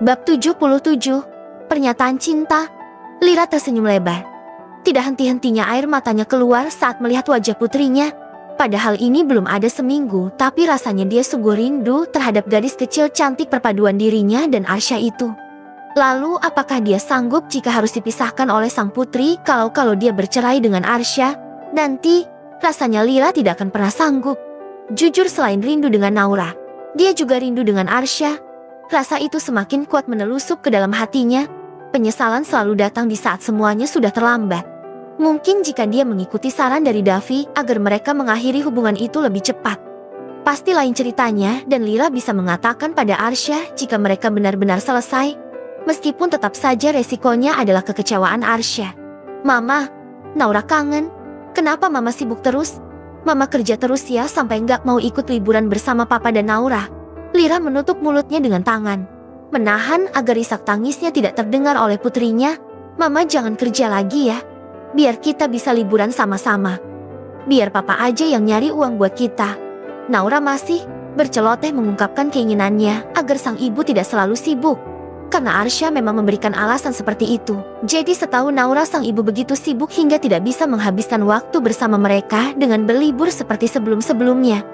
Bab 77, Pernyataan Cinta. Lira tersenyum lebar. Tidak henti-hentinya air matanya keluar saat melihat wajah putrinya. Padahal ini belum ada seminggu, tapi rasanya dia sungguh rindu terhadap gadis kecil cantik perpaduan dirinya dan Arsya itu. Lalu apakah dia sanggup jika harus dipisahkan oleh sang putri kalau dia bercerai dengan Arsya? Nanti, rasanya Lira tidak akan pernah sanggup. Jujur selain rindu dengan Naura, dia juga rindu dengan Arsya. Rasa itu semakin kuat menelusup ke dalam hatinya. Penyesalan selalu datang di saat semuanya sudah terlambat. Mungkin jika dia mengikuti saran dari Davi agar mereka mengakhiri hubungan itu lebih cepat, pasti lain ceritanya dan Lira bisa mengatakan pada Arsya jika mereka benar-benar selesai. Meskipun tetap saja resikonya adalah kekecewaan Arsya. Mama, Naura kangen. Kenapa Mama sibuk terus? Mama kerja terus ya sampai nggak mau ikut liburan bersama Papa dan Naura. Lira menutup mulutnya dengan tangan, menahan agar isak tangisnya tidak terdengar oleh putrinya. Mama jangan kerja lagi ya. Biar kita bisa liburan sama-sama. Biar Papa aja yang nyari uang buat kita. Naura masih berceloteh mengungkapkan keinginannya agar sang ibu tidak selalu sibuk. Karena Arsya memang memberikan alasan seperti itu. Jadi setahu Naura sang ibu begitu sibuk hingga tidak bisa menghabiskan waktu bersama mereka dengan berlibur seperti sebelum-sebelumnya.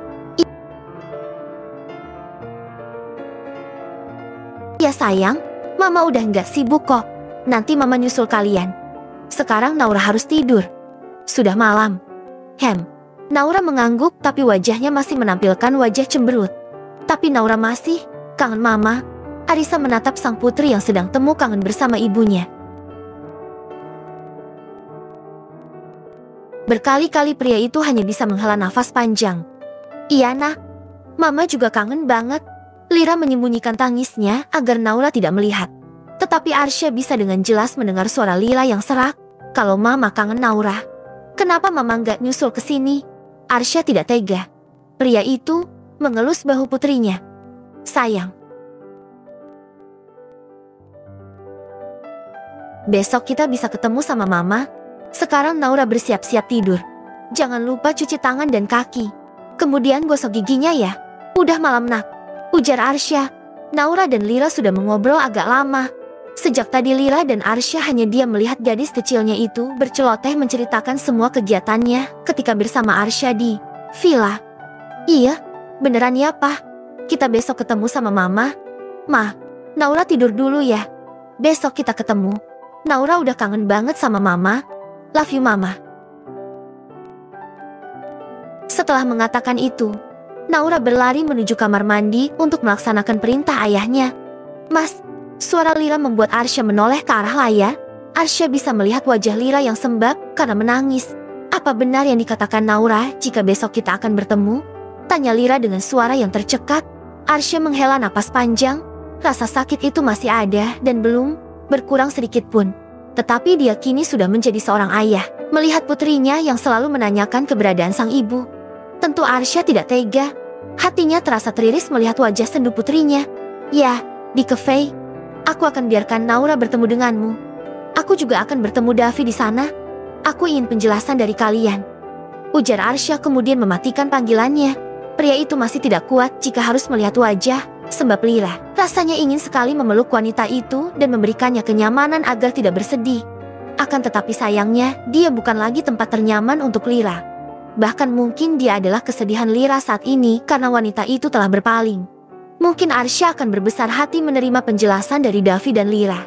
Ya sayang, Mama udah nggak sibuk kok. Nanti Mama nyusul kalian. Sekarang Naura harus tidur. Sudah malam. Naura mengangguk tapi wajahnya masih menampilkan wajah cemberut. Tapi Naura masih kangen Mama. Arisa menatap sang putri yang sedang temu kangen bersama ibunya. Berkali-kali pria itu hanya bisa menghela nafas panjang. Iya nak, Mama juga kangen banget. Lira menyembunyikan tangisnya agar Naura tidak melihat. Tetapi Arsya bisa dengan jelas mendengar suara Lira yang serak. Kalau Mama kangen Naura, kenapa Mama nggak nyusul ke sini? Arsya tidak tega. Pria itu mengelus bahu putrinya. Sayang, besok kita bisa ketemu sama Mama. Sekarang Naura bersiap-siap tidur. Jangan lupa cuci tangan dan kaki. Kemudian gosok giginya ya. Udah malam nak, ujar Arsya. Naura dan Lira sudah mengobrol agak lama. Sejak tadi Lira dan Arsya hanya diam melihat gadis kecilnya itu berceloteh menceritakan semua kegiatannya ketika bersama Arsya di villa. Iya, beneran ya Pak. Kita besok ketemu sama Mama. Ma, Naura tidur dulu ya. Besok kita ketemu. Naura udah kangen banget sama Mama. Love you Mama. Setelah mengatakan itu, Naura berlari menuju kamar mandi untuk melaksanakan perintah ayahnya. Mas, suara Lira membuat Arsya menoleh ke arah layar. Arsya bisa melihat wajah Lira yang sembab karena menangis. Apa benar yang dikatakan Naura jika besok kita akan bertemu? Tanya Lira dengan suara yang tercekat. Arsya menghela napas panjang. Rasa sakit itu masih ada dan belum berkurang sedikit pun. Tetapi dia kini sudah menjadi seorang ayah. Melihat putrinya yang selalu menanyakan keberadaan sang ibu. Tentu Arsya tidak tega. Hatinya terasa teriris melihat wajah sendu putrinya. Ya, di cafe. Aku akan biarkan Naura bertemu denganmu. Aku juga akan bertemu Davi di sana. Aku ingin penjelasan dari kalian. Ujar Arsya kemudian mematikan panggilannya. Pria itu masih tidak kuat jika harus melihat wajah sembab Lira. Rasanya ingin sekali memeluk wanita itu dan memberikannya kenyamanan agar tidak bersedih. Akan tetapi sayangnya, dia bukan lagi tempat ternyaman untuk Lira. Bahkan mungkin dia adalah kesedihan Lira saat ini karena wanita itu telah berpaling. Mungkin Arsya akan berbesar hati menerima penjelasan dari Davi dan Lira.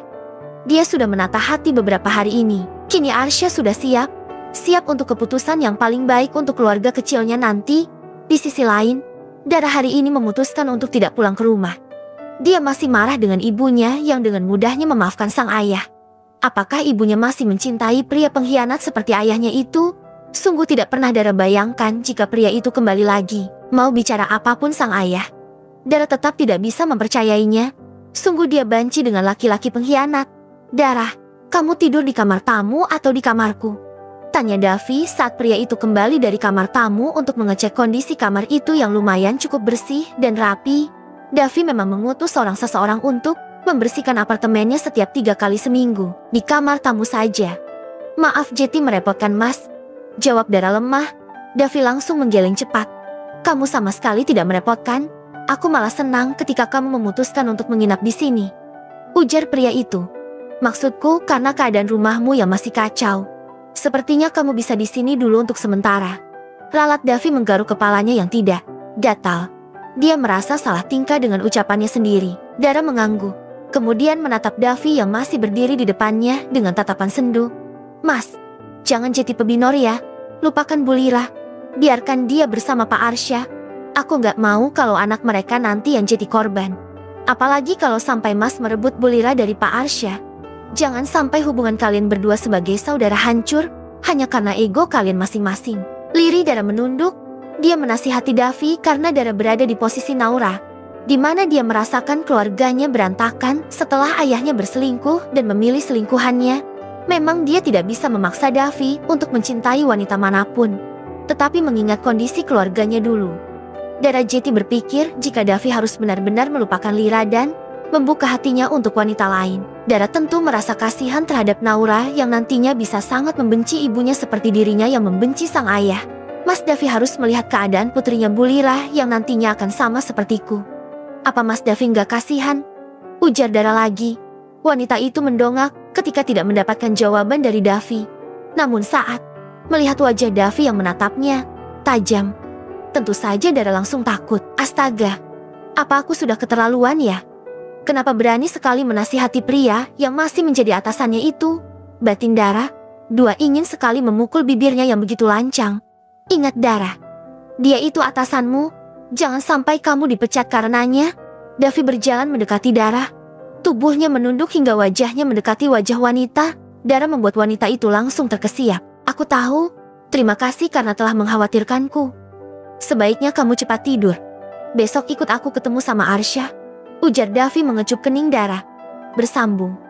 Dia sudah menata hati beberapa hari ini. Kini Arsya sudah siap. Siap untuk keputusan yang paling baik untuk keluarga kecilnya nanti. Di sisi lain, Dara hari ini memutuskan untuk tidak pulang ke rumah. Dia masih marah dengan ibunya yang dengan mudahnya memaafkan sang ayah. Apakah ibunya masih mencintai pria pengkhianat seperti ayahnya itu? Sungguh tidak pernah Dara bayangkan jika pria itu kembali lagi. Mau bicara apapun sang ayah, Dara tetap tidak bisa mempercayainya. Sungguh dia banci dengan laki-laki pengkhianat. Dara, kamu tidur di kamar tamu atau di kamarku? Tanya Davi saat pria itu kembali dari kamar tamu untuk mengecek kondisi kamar itu yang lumayan cukup bersih dan rapi. Davi memang mengutus seseorang untuk membersihkan apartemennya setiap 3 kali seminggu. Di kamar tamu saja. Maaf Jeti merepotkan mas. Jawab Dara lemah. Davi langsung menggeleng cepat. Kamu sama sekali tidak merepotkan. Aku malah senang ketika kamu memutuskan untuk menginap di sini. Ujar pria itu. Maksudku karena keadaan rumahmu yang masih kacau. Sepertinya kamu bisa di sini dulu untuk sementara. Lalat Davi menggaruk kepalanya yang tidak gatal. Dia merasa salah tingkah dengan ucapannya sendiri. Dara mengangguk. Kemudian menatap Davi yang masih berdiri di depannya dengan tatapan sendu. Mas, jangan jadi pebinor ya. Lupakan Bu Lira. Biarkan dia bersama Pak Arsya. Aku nggak mau kalau anak mereka nanti yang jadi korban. Apalagi kalau sampai Mas merebut Bu Lira dari Pak Arsya. Jangan sampai hubungan kalian berdua sebagai saudara hancur hanya karena ego kalian masing-masing. Lirih Dara menunduk. Dia menasihati Davi karena Dara berada di posisi Naura, di mana dia merasakan keluarganya berantakan setelah ayahnya berselingkuh dan memilih selingkuhannya. Memang dia tidak bisa memaksa Davi untuk mencintai wanita manapun, tetapi mengingat kondisi keluarganya dulu. Dara Jeti berpikir jika Davi harus benar-benar melupakan Lira dan membuka hatinya untuk wanita lain. Dara tentu merasa kasihan terhadap Naura yang nantinya bisa sangat membenci ibunya seperti dirinya yang membenci sang ayah. Mas Davi harus melihat keadaan putrinya Bu Lira yang nantinya akan sama sepertiku. Apa Mas Davi nggak kasihan? Ujar Dara lagi. Wanita itu mendongak ketika tidak mendapatkan jawaban dari Davi. Namun saat melihat wajah Davi yang menatapnya tajam, tentu saja Dara langsung takut. Astaga, apa aku sudah keterlaluan ya? Kenapa berani sekali menasihati pria yang masih menjadi atasannya itu? Batin Dara, Dua ingin sekali memukul bibirnya yang begitu lancang. Ingat Dara, dia itu atasanmu, jangan sampai kamu dipecat karenanya. Davi berjalan mendekati Dara. Tubuhnya menunduk hingga wajahnya mendekati wajah wanita. Dara membuat wanita itu langsung terkesiap. Aku tahu, terima kasih karena telah mengkhawatirkanku. Sebaiknya kamu cepat tidur. Besok ikut aku ketemu sama Arsya. Ujar Davi mengecup kening Dara. Bersambung.